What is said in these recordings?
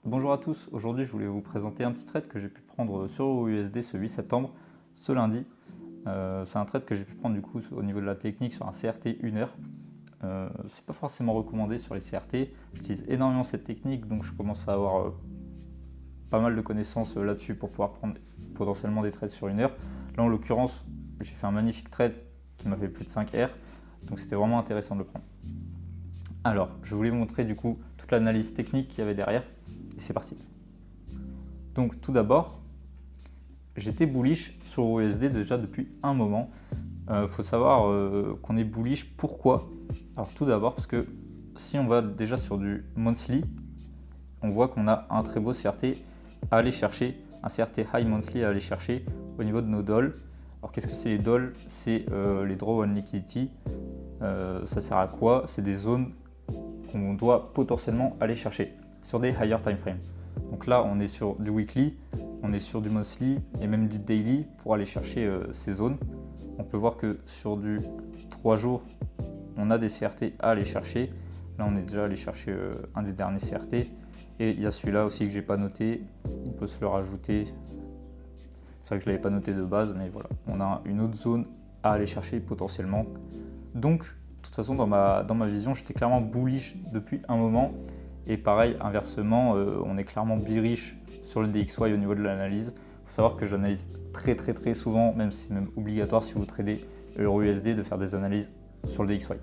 Bonjour à tous, aujourd'hui je voulais vous présenter un petit trade que j'ai pu prendre sur USD ce 8 septembre, ce lundi. C'est un trade que j'ai pu prendre du coup au niveau de la technique sur un CRT 1 heure. C'est pas forcément recommandé sur les CRT, j'utilise énormément cette technique donc je commence à avoir pas mal de connaissances là-dessus pour pouvoir prendre potentiellement des trades sur 1 heure. Là en l'occurrence j'ai fait un magnifique trade qui m'a fait plus de 5 R, donc c'était vraiment intéressant de le prendre. Alors je voulais vous montrer du coup toute l'analyse technique qu'il y avait derrière. Et c'est parti. Donc tout d'abord, j'étais bullish sur USD déjà depuis un moment. Faut savoir qu'on est bullish. Pourquoi? Alors tout d'abord parce que si on va déjà sur du monthly, on voit qu'on a un très beau CRT à aller chercher, un CRT high monthly à aller chercher au niveau de nos dolls. Alors qu'est-ce que c'est les dolls? C'est les draw on liquidity. Ça sert à quoi? C'est des zones qu'on doit potentiellement aller chercher sur des higher time frames. Donc là, on est sur du weekly, on est sur du monthly et même du daily pour aller chercher ces zones. On peut voir que sur du 3 jours, on a des CRT à aller chercher. Là, on est déjà allé chercher un des derniers CRT. Et il y a celui-là aussi que j'ai pas noté. On peut se le rajouter. C'est vrai que je l'avais pas noté de base, mais voilà. On a une autre zone à aller chercher potentiellement. Donc, de toute façon, dans ma vision, j'étais clairement bullish depuis un moment. Et pareil, inversement, on est clairement bearish sur le DXY au niveau de l'analyse. Il faut savoir que j'analyse très souvent, même si c'est même obligatoire si vous tradez Euro-USD, de faire des analyses sur le DXY.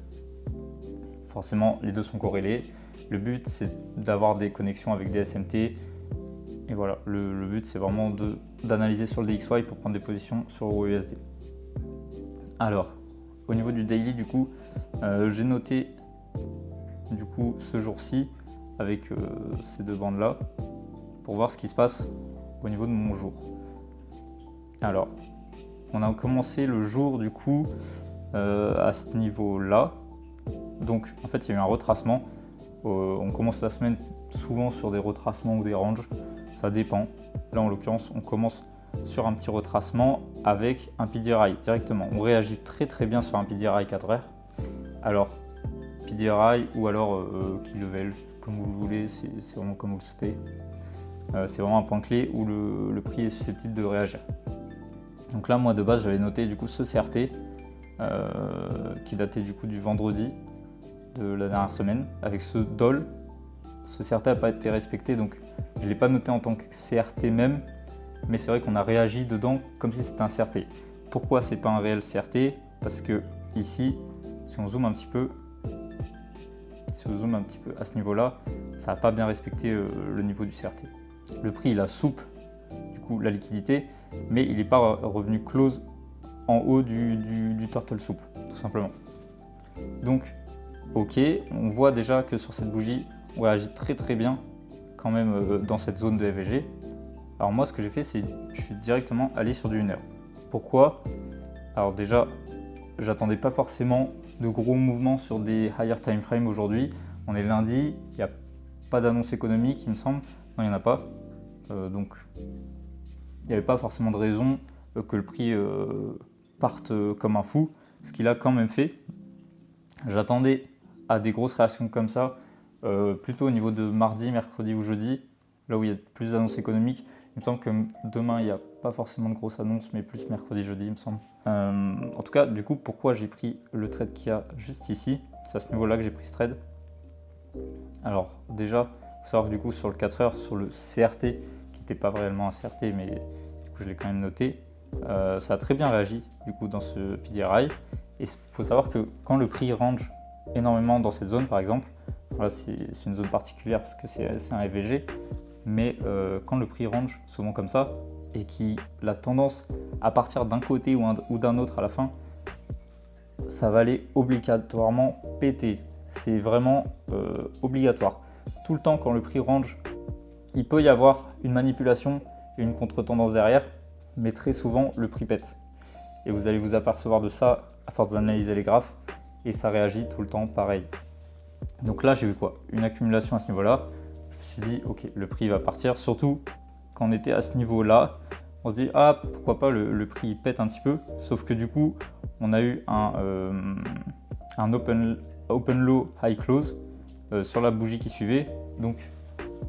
Forcément, les deux sont corrélés. Le but, c'est d'avoir des connexions avec des SMT. Et voilà, le but, c'est vraiment d'analyser sur le DXY pour prendre des positions sur Euro-USD. Alors, au niveau du daily, du coup, j'ai noté du coup ce jour-ci avec ces deux bandes là pour voir ce qui se passe au niveau de mon jour. Alors, on a commencé le jour du coup à ce niveau là, donc en fait il y a eu un retracement. On commence la semaine souvent sur des retracements ou des ranges, ça dépend. Là en l'occurrence on commence sur un petit retracement avec un PDRI directement. On réagit très bien sur un PDRI 4 heures. Alors PDRI ou alors key level, comme vous le voulez, c'est vraiment comme vous le souhaitez. C'est vraiment un point clé où le prix est susceptible de réagir. Donc là moi de base j'avais noté du coup ce CRT qui datait du coup du vendredi de la dernière semaine avec ce doll. Ce CRT n'a pas été respecté donc je ne l'ai pas noté en tant que CRT même, mais c'est vrai qu'on a réagi dedans comme si c'était un CRT. Pourquoi c'est pas un réel CRT? Parce que ici, si on zoome un petit peu, à ce niveau-là, ça n'a pas bien respecté le niveau du CRT. Le prix il a soupe du coup la liquidité, mais il n'est pas revenu close en haut du turtle soup, tout simplement. Donc ok, on voit déjà que sur cette bougie, on réagit très bien quand même dans cette zone de FVG. Alors moi ce que j'ai fait, c'est je suis directement allé sur du 1 heure. Pourquoi? Alors déjà, j'attendais pas forcément de gros mouvements sur des higher time frames aujourd'hui. On est lundi, il n'y a pas d'annonce économique il me semble. Non, il n'y en a pas. Donc il n'y avait pas forcément de raison que le prix parte comme un fou, ce qu'il a quand même fait. J'attendais à des grosses réactions comme ça, plutôt au niveau de mardi, mercredi ou jeudi, là où il y a plus d'annonces économiques. Il me semble que demain, il n'y a pas forcément de grosses annonces, mais plus mercredi, jeudi, il me semble. En tout cas, du coup, pourquoi j'ai pris le trade qu'il y a juste ici? C'est à ce niveau-là que j'ai pris ce trade. Alors, déjà, il faut savoir que du coup, sur le 4 heures, sur le CRT, qui n'était pas réellement un CRT, mais du coup, je l'ai quand même noté, ça a très bien réagi, du coup, dans ce PDRI. Et il faut savoir que quand le prix range énormément dans cette zone, par exemple, voilà, c'est une zone particulière parce que c'est un FVG, mais quand le prix range souvent comme ça et qu'il a tendance à partir d'un côté ou d'un autre à la fin, ça va aller obligatoirement péter. C'est vraiment obligatoire. Tout le temps quand le prix range, il peut y avoir une manipulation et une contre-tendance derrière, mais très souvent le prix pète. Et vous allez vous apercevoir de ça à force d'analyser les graphes et ça réagit tout le temps pareil. Donc là j'ai vu quoi? Une accumulation à ce niveau-là. Je me suis dit ok, le prix va partir, surtout quand on était à ce niveau-là. On se dit ah pourquoi pas le prix pète un petit peu, sauf que du coup on a eu un open low high close sur la bougie qui suivait, donc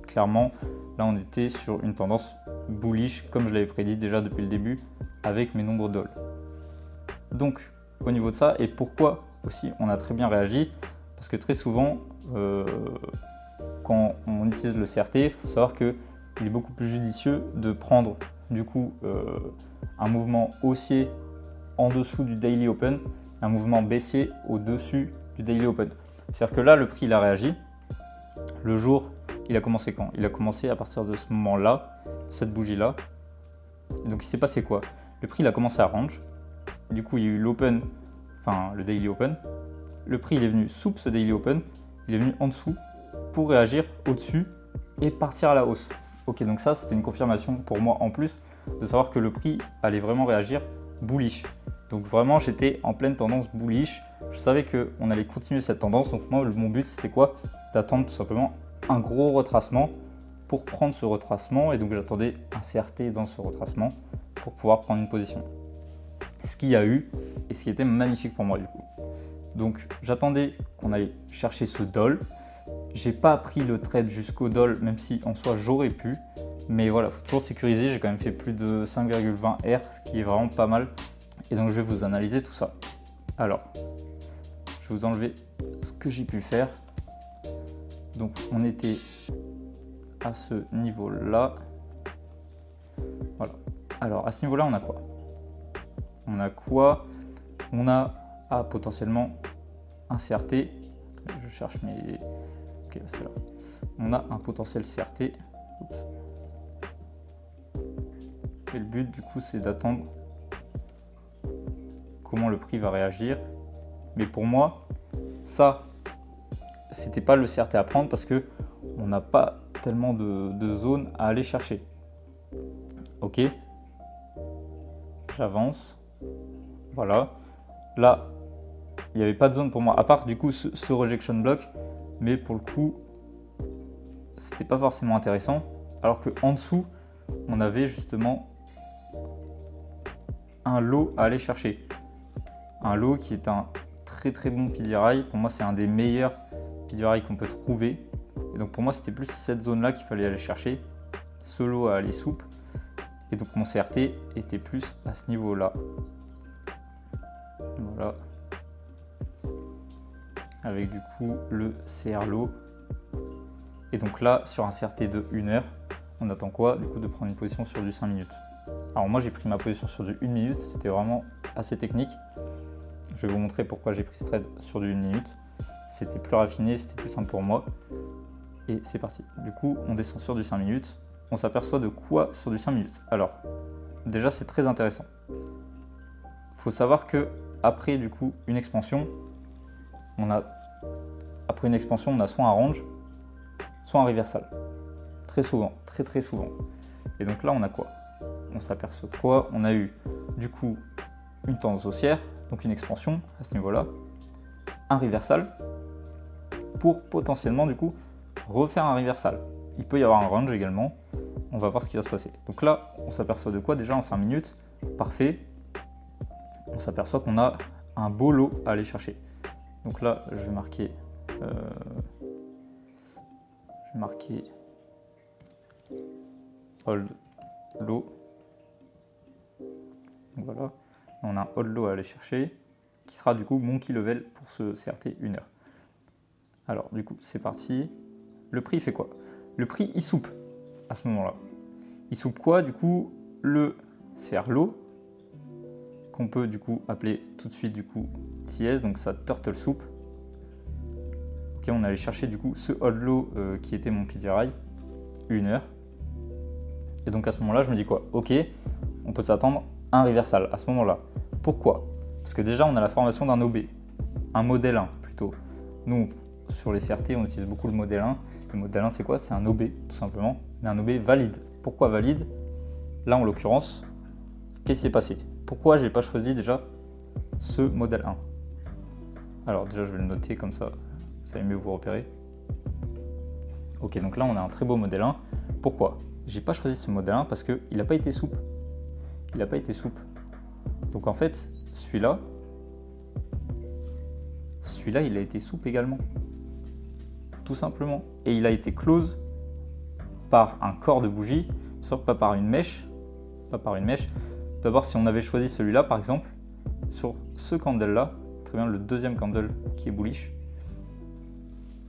clairement Là, on était sur une tendance bullish, comme je l'avais prédit déjà depuis le début, avec mes nombres d'all. Donc, au niveau de ça, et pourquoi aussi on a très bien réagi, parce que très souvent, quand on utilise le CRT, il faut savoir qu'il est beaucoup plus judicieux de prendre du coup un mouvement haussier en dessous du daily open, un mouvement baissier au-dessus du daily open. C'est-à-dire que là, le prix il a réagi. Le jour, il a commencé quand? Il a commencé à partir de ce moment-là, cette bougie-là. Et donc il s'est passé quoi? Le prix il a commencé à range. Du coup, il y a eu l'open, enfin le daily open. Le prix il est venu sous ce daily open, il est venu en dessous pour réagir au-dessus et partir à la hausse. Ok, donc ça c'était une confirmation pour moi en plus de savoir que le prix allait vraiment réagir bullish. Donc vraiment j'étais en pleine tendance bullish. Je savais qu'on allait continuer cette tendance. Donc moi mon but c'était quoi? D'attendre tout simplement un gros retracement pour prendre ce retracement. Et donc j'attendais un CRT dans ce retracement pour pouvoir prendre une position. Ce qu'il y a eu et ce qui était magnifique pour moi du coup. Donc j'attendais qu'on aille chercher ce doll. J'ai pas pris le trade jusqu'au doll, même si en soi j'aurais pu. Mais voilà, il faut toujours sécuriser. J'ai quand même fait plus de 5,20 R, ce qui est vraiment pas mal. Et donc je vais vous analyser tout ça. Alors, je vais vous enlever ce que j'ai pu faire. Donc on était à ce niveau-là. Voilà. Alors à ce niveau-là, on a quoi? On a quoi? On a potentiellement un CRT. Je cherche mes... Ok, c'est là. On a un potentiel CRT. Oups. Et le but du coup c'est d'attendre comment le prix va réagir. Mais pour moi, ça, c'était pas le CRT à prendre parce que on n'a pas tellement de zones à aller chercher. Ok, j'avance. Voilà. Là, il n'y avait pas de zone pour moi, à part du coup ce rejection block. Mais pour le coup, c'était pas forcément intéressant. Alors qu'en dessous, on avait justement un lot à aller chercher. Un lot qui est un très très bon PDRI. Pour moi, c'est un des meilleurs PDRI qu'on peut trouver. Et donc pour moi, c'était plus cette zone-là qu'il fallait aller chercher. Ce lot à aller souple. Et donc mon CRT était plus à ce niveau-là. Voilà. Avec du coup le CR lot. Et donc là, sur un CRT de 1 heure, on attend quoi? Du coup, de prendre une position sur du 5 minutes. Alors moi, j'ai pris ma position sur du 1 minute. C'était vraiment assez technique. Je vais vous montrer pourquoi j'ai pris ce trade sur du 1 minute. C'était plus raffiné, c'était plus simple pour moi. Et c'est parti. Du coup, on descend sur du 5 minutes. On s'aperçoit de quoi sur du 5 minutes? Alors, déjà, c'est très intéressant. Il faut savoir que après du coup une expansion, après une expansion, on a soit un range, soit un reversal. Très souvent, très très souvent. Et donc là, on a quoi? On s'aperçoit de quoi? On a eu du coup une tendance haussière, donc une expansion à ce niveau-là, un reversal, pour potentiellement du coup refaire un reversal. Il peut y avoir un range également. On va voir ce qui va se passer. Donc là, on s'aperçoit de quoi déjà en 5 minutes? Parfait. On s'aperçoit qu'on a un beau lot à aller chercher. Donc là, je vais marquer hold low. Donc voilà, on a un hold low à aller chercher qui sera du coup mon key level pour ce CRT 1 heure. Alors du coup, c'est parti. Le prix fait quoi? Le prix il soupe à ce moment-là. Il soupe quoi? Du coup, le CR low qu'on peut du coup appeler tout de suite du coup TS, donc ça turtle soup. Ok, on allait chercher du coup ce hold low qui était mon PDRI 1 heure. Et donc à ce moment-là, je me dis quoi? Ok, on peut s'attendre à un reversal à ce moment-là. Pourquoi? Parce que déjà, on a la formation d'un OB, un modèle 1 plutôt. Nous, sur les CRT, on utilise beaucoup le modèle 1. Le modèle 1, c'est quoi? C'est un OB tout simplement, mais un OB valide. Pourquoi valide? Là, en l'occurrence, qu'est-ce qui s'est passé? Pourquoi je n'ai pas choisi déjà ce modèle 1? Alors déjà, je vais le noter comme ça, vous allez mieux vous repérer. Ok, donc là, on a un très beau modèle 1. Pourquoi? J'ai pas choisi ce modèle 1 parce qu'il n'a pas été souple. Il n'a pas été souple. Donc en fait, celui-là, il a été souple également. Tout simplement. Et il a été close par un corps de bougie, pas par une mèche. D'abord, si on avait choisi celui-là, par exemple, sur ce candle-là, très bien, le deuxième candle qui est bullish,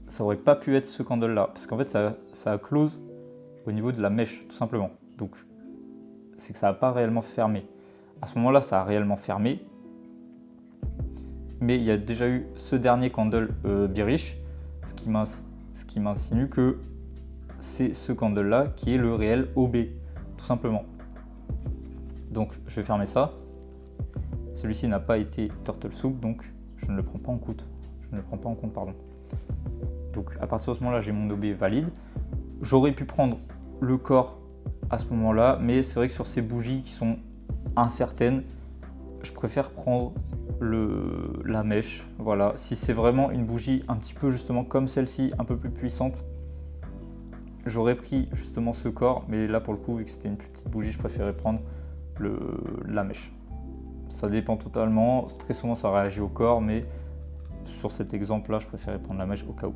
ça aurait pas pu être ce candle-là, parce qu'en fait, ça a close au niveau de la mèche, tout simplement. Donc, c'est que ça n'a pas réellement fermé. À ce moment-là, ça a réellement fermé, mais il y a déjà eu ce dernier candle bearish, ce qui m'insinue que c'est ce candle-là qui est le réel OB, tout simplement. Donc, je vais fermer ça. Celui-ci n'a pas été turtle soup, donc je ne le prends pas en compte. Pardon. Donc, à partir de ce moment-là, j'ai mon OB valide. J'aurais pu prendre le corps à ce moment-là, mais c'est vrai que sur ces bougies qui sont incertaines, je préfère prendre la mèche. Voilà, si c'est vraiment une bougie un petit peu justement comme celle-ci, un peu plus puissante, j'aurais pris justement ce corps, mais là pour le coup, vu que c'était une plus petite bougie, je préférais prendre la mèche. Ça dépend totalement, très souvent ça réagit au corps, mais sur cet exemple-là, je préférais prendre la mèche au cas où.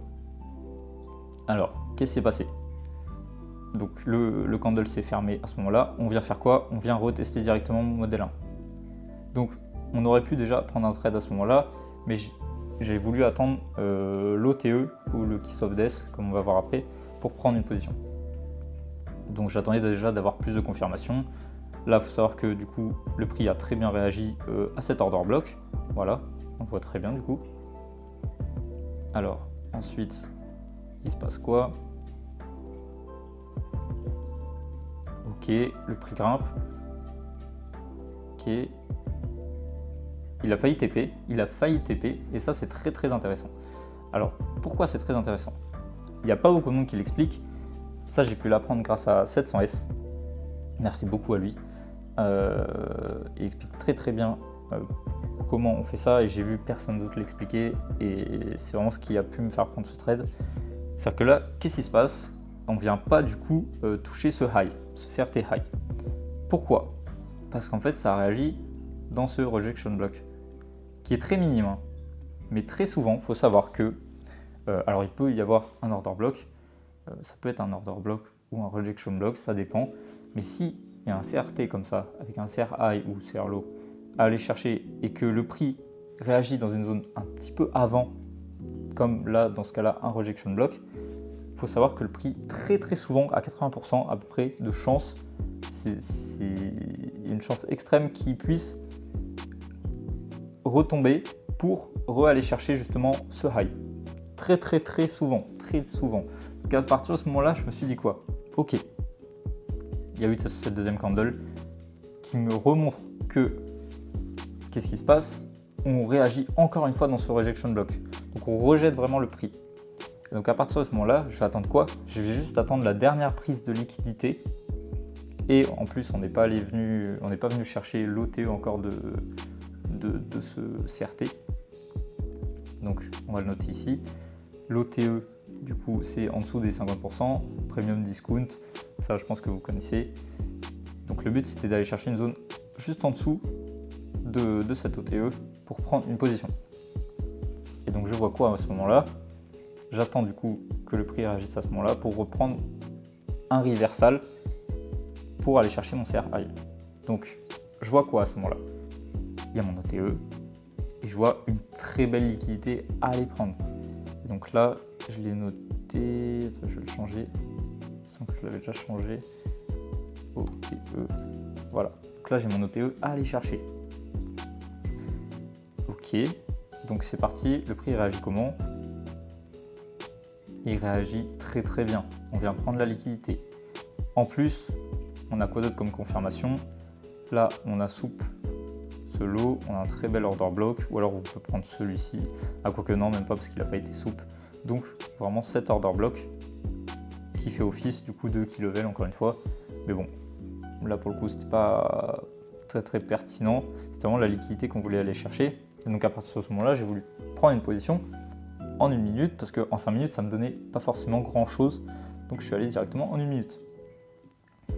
Alors, qu'est-ce qui s'est passé? Donc le candle s'est fermé à ce moment-là. On vient faire quoi? On vient retester directement mon modèle 1. Donc on aurait pu déjà prendre un trade à ce moment-là, mais j'ai voulu attendre l'OTE ou le Kiss of Death, comme on va voir après, pour prendre une position. Donc j'attendais déjà d'avoir plus de confirmation. Là, il faut savoir que du coup, le prix a très bien réagi à cet order block. Voilà, on voit très bien du coup. Alors, ensuite, il se passe quoi? Ok, le prix grimpe. Ok. Il a failli TP, et ça c'est très très intéressant. Alors, pourquoi c'est très intéressant? Il n'y a pas beaucoup de monde qui l'explique. Ça, j'ai pu l'apprendre grâce à 700S. Merci beaucoup à lui. Il explique très très bien comment on fait ça, et j'ai vu personne d'autre l'expliquer, et c'est vraiment ce qui a pu me faire prendre ce trade. C'est-à-dire que là, qu'est-ce qui se passe? On ne vient pas du coup toucher ce high, ce CRT high. Pourquoi? Parce qu'en fait, ça réagit dans ce rejection block, qui est très minime, hein. Mais très souvent, il faut savoir que, alors il peut y avoir un order block, ça peut être un order block ou un rejection block, ça dépend, mais si il y a un CRT comme ça, avec un CR high ou CR low, à aller chercher, et que le prix réagit dans une zone un petit peu avant, comme là, dans ce cas-là, un rejection block, il faut savoir que le prix, très très souvent, à 80% à peu près de chance, c'est une chance extrême qu'il puisse retomber pour aller chercher justement ce high. Très très très souvent, très souvent. Donc à partir de ce moment-là, je me suis dit quoi? Ok, il y a eu cette deuxième candle qui me remontre que qu'est-ce qui se passe? On réagit encore une fois dans ce rejection block. Donc on rejette vraiment le prix. Et donc à partir de ce moment-là, je vais attendre quoi? Je vais juste attendre la dernière prise de liquidité. Et en plus, on n'est pas venu chercher l'OTE encore de ce CRT. Donc on va le noter ici. L'OTE, du coup, c'est en dessous des 50%. Premium discount, ça je pense que vous connaissez. Donc le but, c'était d'aller chercher une zone juste en dessous de cette OTE pour prendre une position. Et donc je vois quoi à ce moment-là? J'attends du coup que le prix réagisse à ce moment-là pour reprendre un reversal pour aller chercher mon CR high. Donc je vois quoi à ce moment-là? Il y a mon OTE et je vois une très belle liquidité à aller prendre. Et donc là, je l'ai noté, attends, je vais le changer, sans que je l'avais déjà changé. OTE, voilà. Donc là, j'ai mon OTE à aller chercher. Ok, donc c'est parti. Le prix réagit comment? Il réagit très très bien. On vient prendre la liquidité. En plus, on a quoi d'autre comme confirmation? Là, on a souple ce lot, on a un très bel order block, ou alors on peut prendre celui-ci. Ah, quoique non, même pas parce qu'il n'a pas été souple. Donc vraiment cet order block qui fait office du coup de key level encore une fois. Mais bon, là pour le coup, c'était pas très très pertinent. C'était vraiment la liquidité qu'on voulait aller chercher. Et donc à partir de ce moment-là, j'ai voulu prendre une position en 1 minute, parce qu'en 5 minutes, ça me donnait pas forcément grand-chose. Donc je suis allé directement en 1 minute.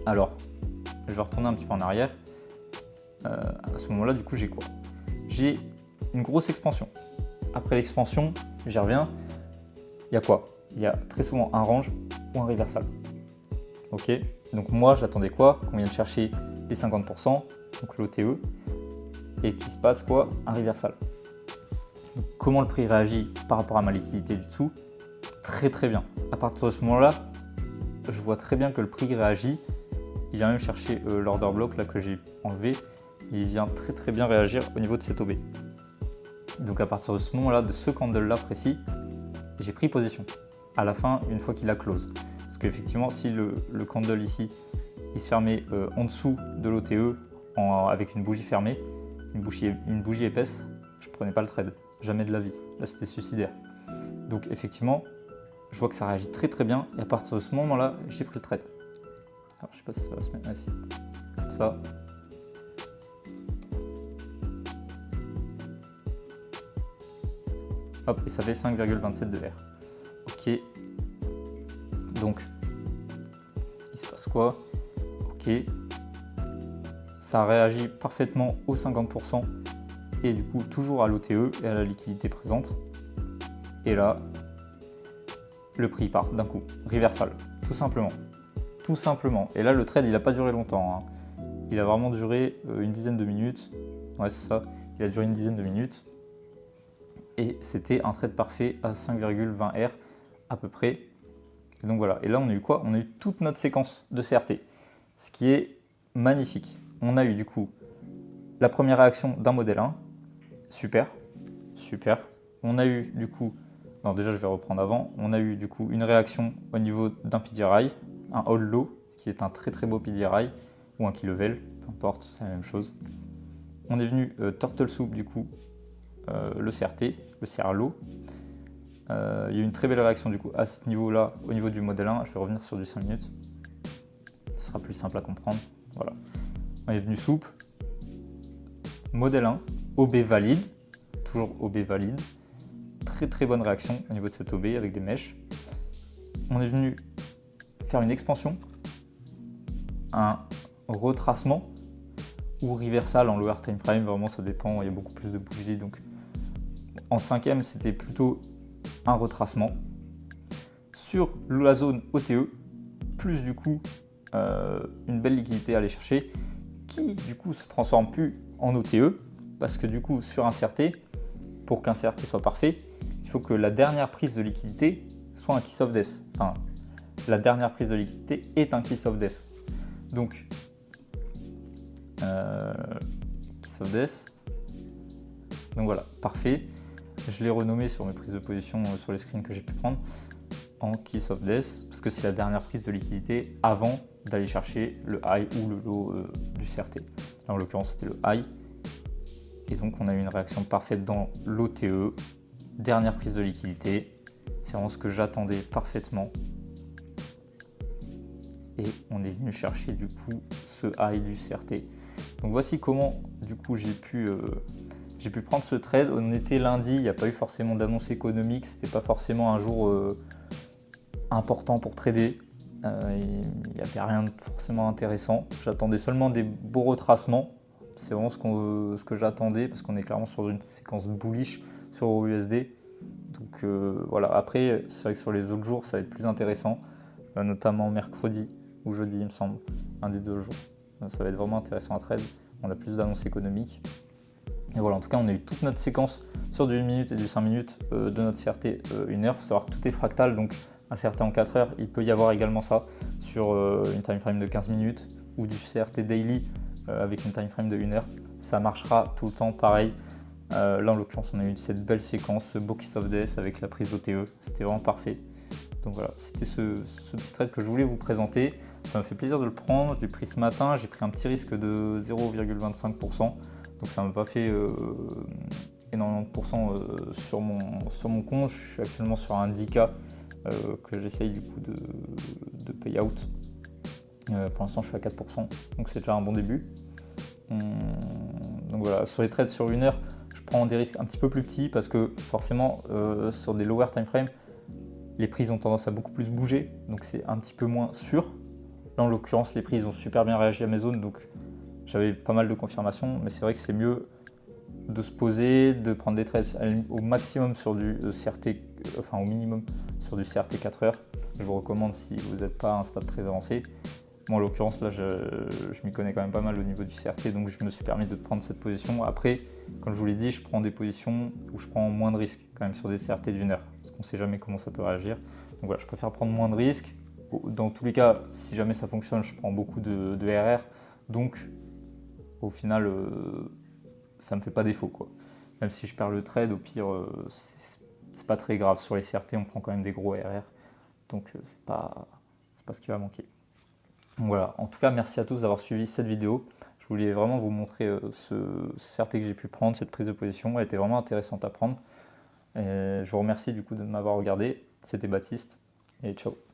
Alors, je vais retourner un petit peu en arrière. À ce moment-là, du coup, j'ai quoi? J'ai une grosse expansion. Après l'expansion, j'y reviens. Il y a quoi? Il y a très souvent un range ou un reversal. Ok, donc moi j'attendais quoi? Qu'on vienne chercher les 50%, donc l'OTE, et qu'il se passe quoi? Un reversal. Donc, comment le prix réagit par rapport à ma liquidité du dessous? Très très bien. À partir de ce moment-là, je vois très bien que le prix réagit. Il vient même chercher l'order block là que j'ai enlevé. Il vient très très bien réagir au niveau de cette OB. Donc à partir de ce moment-là, de ce candle-là précis, j'ai pris position. À la fin, une fois qu'il a close. Parce qu'effectivement, si le candle ici, il se fermait en dessous de l'OTE avec une bougie fermée, une bougie épaisse, je ne prenais pas le trade. Jamais de la vie. Là, c'était suicidaire. Donc effectivement, je vois que ça réagit très très bien. Et à partir de ce moment-là, j'ai pris le trade. Alors, je ne sais pas si ça va se mettre ici. Comme ça. Hop, et ça fait 5,27 de R. Ok. Donc, il se passe quoi? Ok. Ça réagit parfaitement aux 50% et du coup toujours à l'OTE et à la liquidité présente. Et là, le prix part d'un coup. Reversal, tout simplement. Tout simplement. Et là, le trade, il n'a pas duré longtemps. Hein. Il a vraiment duré une dizaine de minutes. Ouais, c'est ça. Il a duré une dizaine de minutes. Et c'était un trade parfait à 5,20 R à peu près. Et donc voilà. Et là, on a eu quoi? On a eu toute notre séquence de CRT. Ce qui est magnifique. On a eu du coup la première réaction d'un modèle 1. Super. Super. On a eu du coup... Non, déjà, je vais reprendre avant. On a eu du coup une réaction au niveau d'un PDRI, un hold low, qui est un très très beau PDRI, ou un key level, peu importe, c'est la même chose. On est venu Turtle Soup du coup, le CRT, le CR low. Il y a eu une très belle réaction du coup à ce niveau-là, au niveau du modèle 1. Je vais revenir sur du 5 minutes. Ce sera plus simple à comprendre. Voilà. On est venu Soup, modèle 1, OB valide, toujours OB valide. Très très bonne réaction au niveau de cette OB avec des mèches. On est venu faire une expansion, un retracement ou reversal en lower time frame, vraiment ça dépend, il y a beaucoup plus de bougies. Donc en cinquième, c'était plutôt un retracement sur la zone OTE, plus du coup une belle liquidité à aller chercher qui du coup se transforme plus en OTE parce que du coup sur un CRT, pour qu'un CRT soit parfait, il faut que la dernière prise de liquidité soit un kiss of death. Enfin, la dernière prise de liquidité est un kiss of death. Donc, kiss of death. Donc voilà, parfait. Je l'ai renommé sur mes prises de position, sur les screens que j'ai pu prendre, en kiss of death, parce que c'est la dernière prise de liquidité avant d'aller chercher le high ou le low du CRT. Là, en l'occurrence, c'était le high. Et donc, on a eu une réaction parfaite dans l'OTE. Dernière prise de liquidité, c'est vraiment ce que j'attendais parfaitement. Et on est venu chercher du coup ce high du CRT. Donc voici comment du coup j'ai pu prendre ce trade. On était lundi, il n'y a pas eu forcément d'annonce économique, c'était pas forcément un jour important pour trader. Il n'y avait rien de forcément intéressant. J'attendais seulement des beaux retracements. C'est vraiment ce que j'attendais parce qu'on est clairement sur une séquence bullish sur USD. Donc voilà, après c'est vrai que sur les autres jours ça va être plus intéressant, notamment mercredi ou jeudi il me semble, un des deux jours. Ça va être vraiment intéressant à trade, on a plus d'annonces économiques. Et voilà, en tout cas on a eu toute notre séquence sur du 1 minute et du 5 minutes de notre CRT 1 heure. Il faut savoir que tout est fractal, donc un CRT en 4 heures, il peut y avoir également ça sur une time frame de 15 minutes ou du CRT daily avec une time frame de 1 heure. Ça marchera tout le temps pareil. Là en l'occurrence on a eu cette belle séquence, ce beau kiss of death avec la prise d'OTE, c'était vraiment parfait. Donc voilà, c'était ce petit trade que je voulais vous présenter. Ça me fait plaisir de le prendre, je l'ai pris ce matin, j'ai pris un petit risque de 0,25%. Donc ça ne m'a pas fait énormément de pourcents sur mon compte. Je suis actuellement sur un 10K que j'essaye du coup de payout. Pour l'instant je suis à 4%, donc c'est déjà un bon début. Donc voilà, sur les trades sur 1 heure, je prends des risques un petit peu plus petits parce que forcément sur des lower time frame, les prises ont tendance à beaucoup plus bouger, donc c'est un petit peu moins sûr. Là en l'occurrence les prises ont super bien réagi à mes zones, donc j'avais pas mal de confirmations, mais c'est vrai que c'est mieux de se poser, de prendre des trades au maximum sur du CRT, enfin au minimum sur du CRT 4 heures. Je vous recommande si vous n'êtes pas à un stade très avancé. Moi, en l'occurrence, là, je m'y connais quand même pas mal au niveau du CRT, donc je me suis permis de prendre cette position. Après, comme je vous l'ai dit, je prends des positions où je prends moins de risques quand même sur des CRT d'1 heure, parce qu'on ne sait jamais comment ça peut réagir. Donc voilà, je préfère prendre moins de risques. Dans tous les cas, si jamais ça fonctionne, je prends beaucoup de RR, donc au final, ça ne me fait pas défaut, quoi. Même si je perds le trade, au pire, c'est pas très grave. Sur les CRT, on prend quand même des gros RR, donc c'est pas ce qui va manquer. Donc voilà, en tout cas, merci à tous d'avoir suivi cette vidéo. Je voulais vraiment vous montrer ce CRT que j'ai pu prendre, cette prise de position. Elle était vraiment intéressante à prendre. Et je vous remercie du coup de m'avoir regardé. C'était Baptiste et ciao.